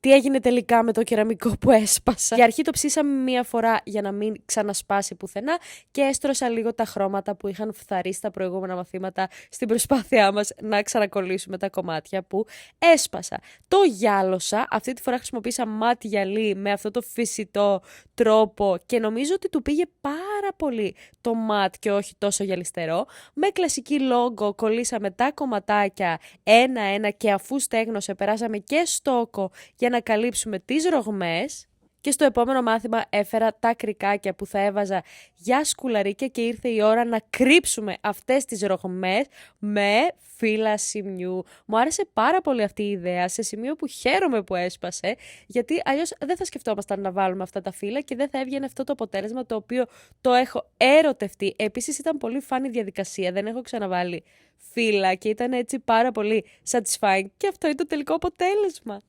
τι έγινε τελικά με το κεραμικό που έσπασα. Για αρχή το ψήσαμε μία φορά για να μην ξανασπάσει πουθενά και έστρωσα λίγο τα χρώματα που είχαν φθαρεί στα προηγούμενα μαθήματα στην προσπάθειά μας να ξανακολλήσουμε τα κομμάτια που έσπασα. Το γυάλωσα, αυτή τη φορά χρησιμοποίησα μάτι γυαλί με αυτό το φυσιτό τρόπο και νομίζω ότι του πήγε πάρα πολύ το ματ και όχι τόσο γυαλιστερό. Με κλασική λόγκο κολλήσαμε τα κομματάκια ένα-ένα και αφού στέγνωσε περάσαμε και στόκο για να καλύψουμε τις ρογμές. Και στο επόμενο μάθημα έφερα τα κρικάκια που θα έβαζα για σκουλαρίκια και ήρθε η ώρα να κρύψουμε αυτές τις ρογμές με φύλλα σημειού. Μου άρεσε πάρα πολύ αυτή η ιδέα, σε σημείο που χαίρομαι που έσπασε, γιατί αλλιώς δεν θα σκεφτόμασταν να βάλουμε αυτά τα φύλλα και δεν θα έβγαινε αυτό το αποτέλεσμα το οποίο το έχω ερωτευτεί. Επίσης ήταν πολύ φαν η διαδικασία, δεν έχω ξαναβάλει φύλλα και ήταν έτσι πάρα πολύ satisfying και αυτό είναι το τελικό αποτέλεσμα.